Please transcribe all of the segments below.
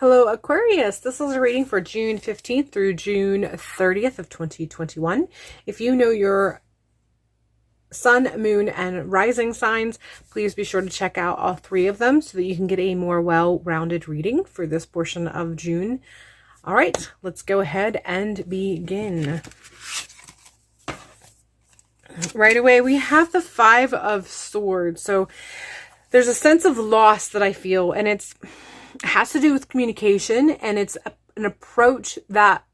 Hello Aquarius, this is a reading for June 15th through June 30th of 2021. If you know your sun, moon, and rising signs, please be sure to check out all three of them so that you can get a more well-rounded reading for this portion of June. All right, let's go ahead and begin. Right away, we have the Five of Swords. So there's a sense of loss that I feel, and it has to do with communication, and it's an approach that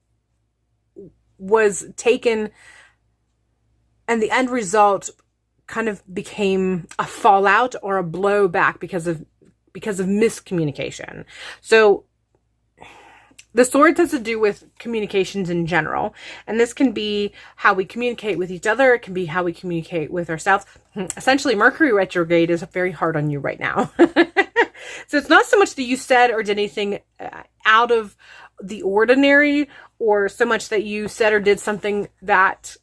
was taken, and the end result kind of became a fallout or a blowback because of miscommunication. So the sword has to do with communications in general, and this can be how we communicate with each other. It can be how we communicate with ourselves. Essentially, Mercury retrograde is very hard on you right now. So it's not so much that you said or did anything out of the ordinary, or so much that you said or did something that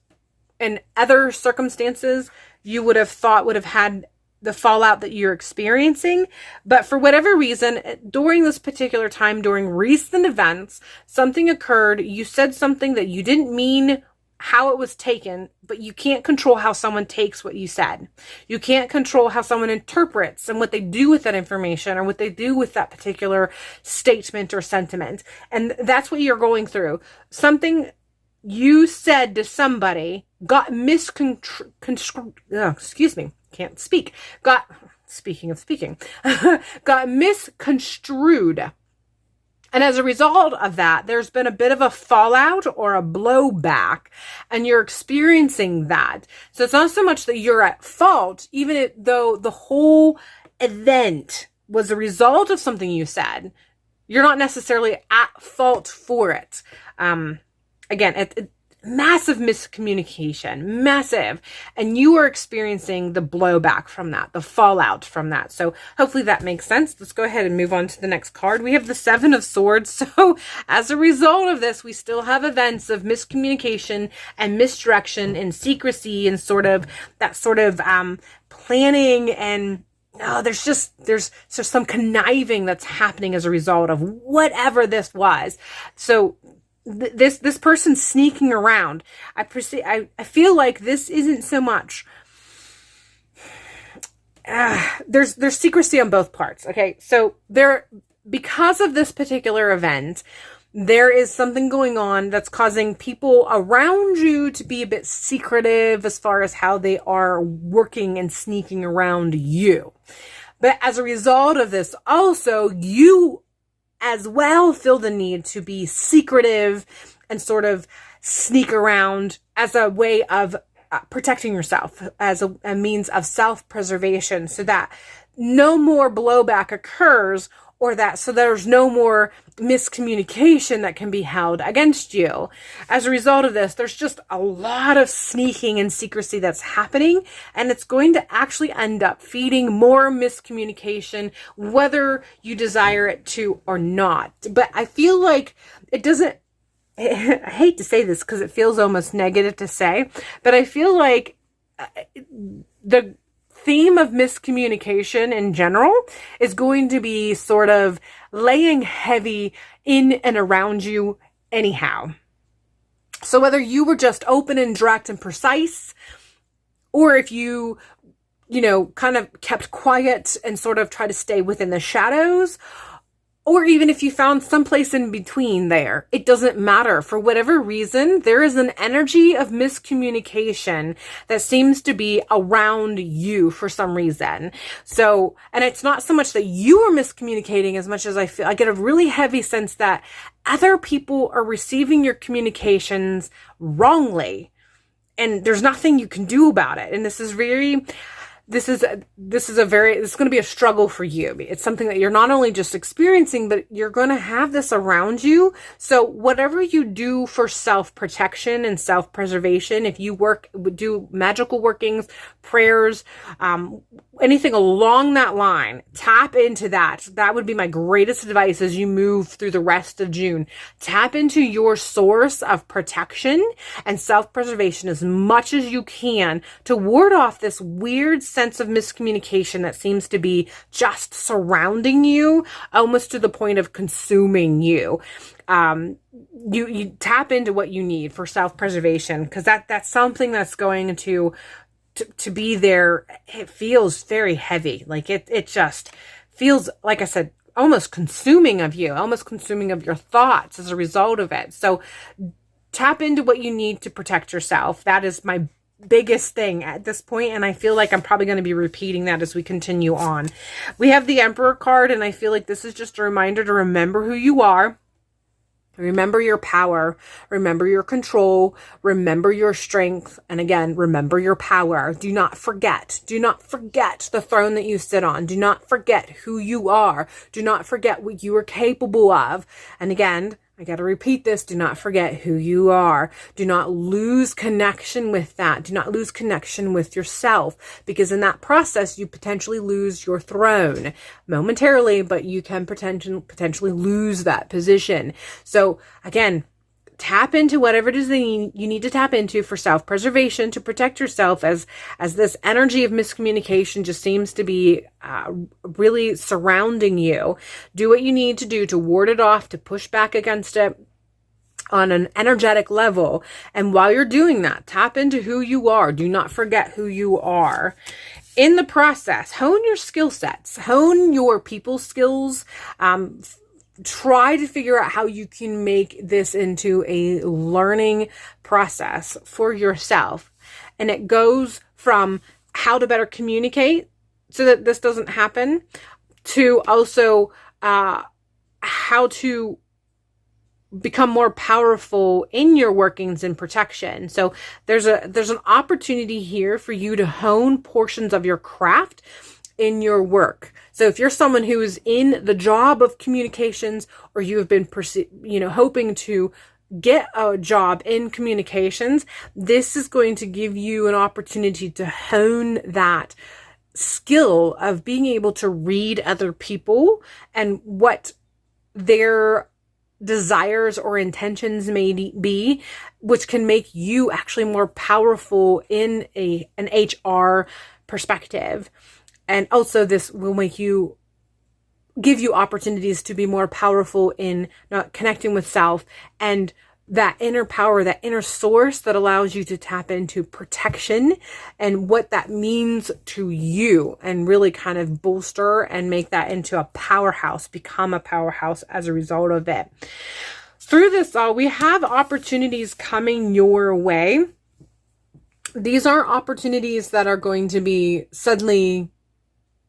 in other circumstances you would have thought would have had the fallout that you're experiencing. But for whatever reason, during this particular time, during recent events, something occurred. You said something that you didn't mean how it was taken, but you can't control how someone takes what you said. You can't control how someone interprets and what they do with that information or what they do with that particular statement or sentiment. And that's what you're going through. Something you said to somebody got got misconstrued. And as a result of that, there's been a bit of a fallout or a blowback, and you're experiencing that. So it's not so much that you're at fault, even though the whole event was a result of something you said. You're not necessarily at fault for it. Again, massive miscommunication, massive. And you are experiencing the blowback from that, the fallout from that. So hopefully that makes sense. Let's go ahead and move on to the next card. We have the Seven of Swords. So as a result of this, we still have events of miscommunication and misdirection and secrecy and that sort of planning, and there's some conniving that's happening as a result of whatever this was. So this person's sneaking around. I feel like this isn't so much. There's secrecy on both parts. Okay, so because of this particular event, there is something going on that's causing people around you to be a bit secretive as far as how they are working and sneaking around you. But as a result of this, also, you as well feel the need to be secretive and sort of sneak around as a way of protecting yourself, as a means of self-preservation, so that no more blowback occurs, so there's no more miscommunication that can be held against you. As a result of this, there's just a lot of sneaking and secrecy that's happening, and it's going to actually end up feeding more miscommunication, whether you desire it to or not. But I feel like it doesn't, I hate to say this because it feels almost negative to say, but I feel like the theme of miscommunication in general is going to be sort of laying heavy in and around you anyhow. So whether you were just open and direct and precise, or if you kind of kept quiet and sort of try to stay within the shadows, or even if you found someplace in between there, it doesn't matter. For whatever reason, there is an energy of miscommunication that seems to be around you for some reason. So, and it's not so much that you are miscommunicating as much as I get a really heavy sense that other people are receiving your communications wrongly, and there's nothing you can do about it. And this is going to be a struggle for you. It's something that you're not only just experiencing, but you're going to have this around you. So whatever you do for self-protection and self-preservation, if you do magical workings, prayers, anything along that line, tap into that. That would be my greatest advice as you move through the rest of June. Tap into your source of protection and self-preservation as much as you can to ward off this weird sense of miscommunication that seems to be just surrounding you, almost to the point of consuming you. You tap into what you need for self-preservation, because that's something that's going to be there. It feels very heavy. Like it just feels, like I said, almost consuming of you, almost consuming of your thoughts as a result of it. So tap into what you need to protect yourself. That is my biggest thing at this point, and I feel like I'm probably going to be repeating that as we continue on. We have the Emperor card, and I feel like this is just a reminder to remember who you are. Remember your power, remember your control, remember your strength, and again, remember your power. Do not forget the throne that you sit on. Do not forget who you are. Do not forget what you are capable of. And again, I got to repeat this. Do not forget who you are. Do not lose connection with that. Do not lose connection with yourself, because in that process, you potentially lose your throne momentarily, but you can potentially lose that position. So again, tap into whatever it is that you need to tap into for self-preservation to protect yourself, as this energy of miscommunication just seems to be really surrounding you. Do what you need to do to ward it off, to push back against it on an energetic level. And while you're doing that, tap into who you are. Do not forget who you are. In the process, hone your skill sets, hone your people skills, try to figure out how you can make this into a learning process for yourself. And it goes from how to better communicate so that this doesn't happen, to also how to become more powerful in your workings and protection. So there's an opportunity here for you to hone portions of your craft in your work. So if you're someone who is in the job of communications, or you have been hoping to get a job in communications, this is going to give you an opportunity to hone that skill of being able to read other people and what their desires or intentions may be, which can make you actually more powerful in an HR perspective. And also this will give you opportunities to be more powerful in not connecting with self, and that inner power, that inner source that allows you to tap into protection and what that means to you, and really kind of bolster and make that into a powerhouse, become a powerhouse as a result of it. Through this all, we have opportunities coming your way. These aren't opportunities that are going to be suddenly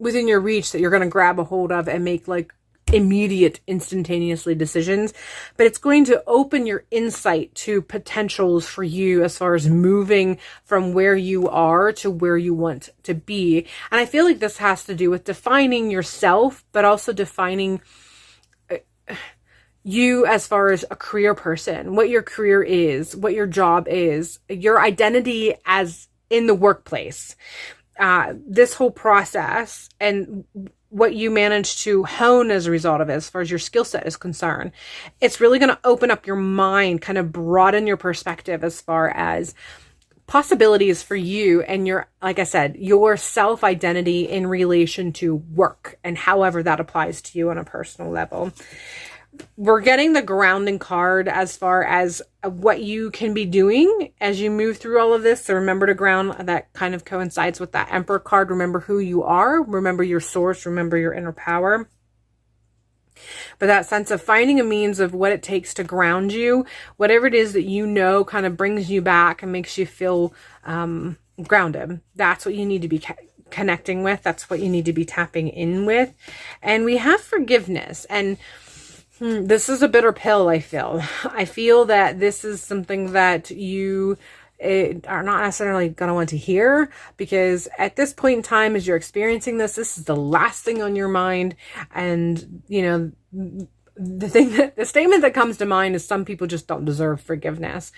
within your reach that you're going to grab a hold of and make like immediate, instantaneously decisions, but it's going to open your insight to potentials for you as far as moving from where you are to where you want to be. And I feel like this has to do with defining yourself, but also defining you as far as a career person, what your career is, what your job is, your identity as in the workplace. This whole process and what you manage to hone as a result of it, as far as your skill set is concerned, it's really going to open up your mind, kind of broaden your perspective as far as possibilities for you and your, like I said, your self-identity in relation to work and however that applies to you on a personal level. We're getting the grounding card as far as what you can be doing as you move through all of this. So remember to ground. That kind of coincides with that Emperor card. Remember who you are. Remember your source. Remember your inner power. But that sense of finding a means of what it takes to ground you, whatever it is that you know kind of brings you back and makes you feel grounded. That's what you need to be connecting with. That's what you need to be tapping in with. And we have forgiveness. And this is a bitter pill, I feel. I feel that this is something that you are not necessarily going to want to hear, because at this point in time, as you're experiencing this is the last thing on your mind. And, the statement that comes to mind is some people just don't deserve forgiveness.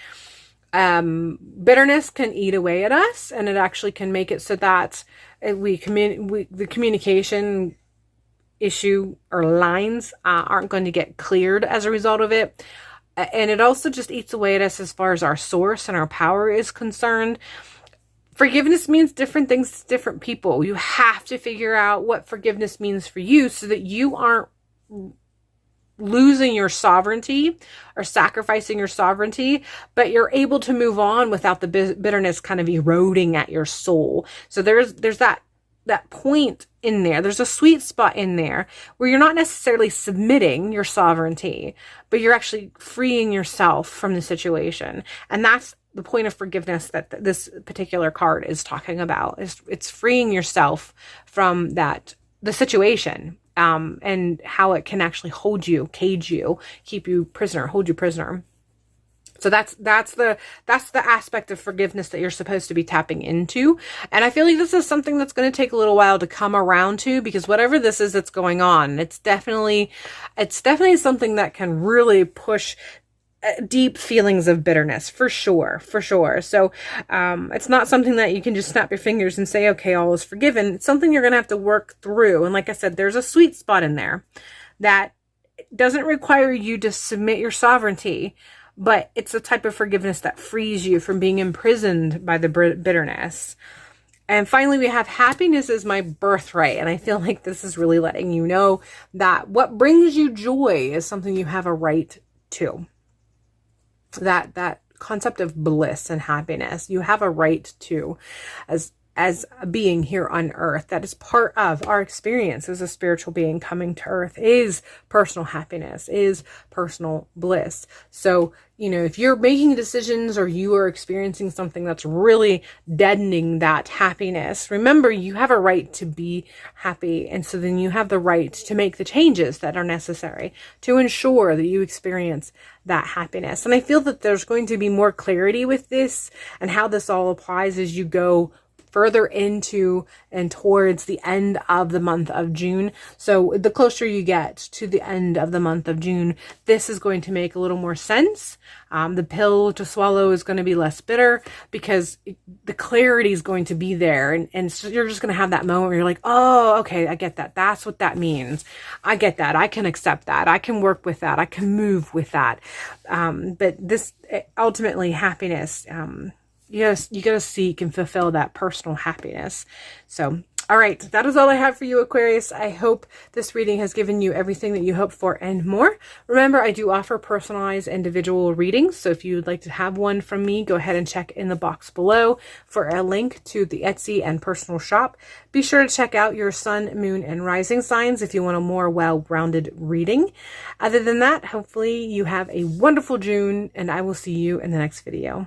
Bitterness can eat away at us, and it actually can make it so that the communication issue or lines aren't going to get cleared as a result of it. And it also just eats away at us as far as our source and our power is concerned. Forgiveness means different things to different people. You have to figure out what forgiveness means for you so that you aren't losing your sovereignty or sacrificing your sovereignty, but you're able to move on without the bitterness kind of eroding at your soul. So there's that point in there. There's a sweet spot in there where you're not necessarily submitting your sovereignty, but you're actually freeing yourself from the situation. And that's the point of forgiveness that this particular card is talking about. It's freeing yourself from the situation, and how it can actually hold you, cage you, keep you prisoner, hold you prisoner. So that's the aspect of forgiveness that you're supposed to be tapping into. And I feel like this is something that's going to take a little while to come around to, because whatever this is that's going on, it's definitely something that can really push deep feelings of bitterness, for sure. So it's not something that you can just snap your fingers and say, okay, all is forgiven. It's something you're going to have to work through. And like I said, there's a sweet spot in there that doesn't require you to submit your sovereignty, but it's a type of forgiveness that frees you from being imprisoned by the bitterness. And finally, we have happiness is my birthright. And I feel like this is really letting you know that what brings you joy is something you have a right to. That concept of bliss and happiness, you have a right to, as a being here on earth. That is part of our experience as a spiritual being coming to earth, is personal happiness, is personal bliss. So, if you're making decisions or you are experiencing something that's really deadening that happiness, remember you have a right to be happy. And so then you have the right to make the changes that are necessary to ensure that you experience that happiness. And I feel that there's going to be more clarity with this and how this all applies as you go further into and towards the end of the month of June. So the closer you get to the end of the month of June, this is going to make a little more sense. The pill to swallow is going to be less bitter because the clarity is going to be there. And so you're just going to have that moment where you're like, oh, okay, I get that. That's what that means. I get that. I can accept that. I can work with that. I can move with that. But this ultimately happiness, you gotta seek and fulfill that personal happiness. So, all right, that is all I have for you, Aquarius. I hope this reading has given you everything that you hoped for and more. Remember, I do offer personalized individual readings. So if you would like to have one from me, go ahead and check in the box below for a link to the Etsy and personal shop. Be sure to check out your sun, moon, and rising signs if you want a more well-rounded reading. Other than that, hopefully you have a wonderful June, and I will see you in the next video.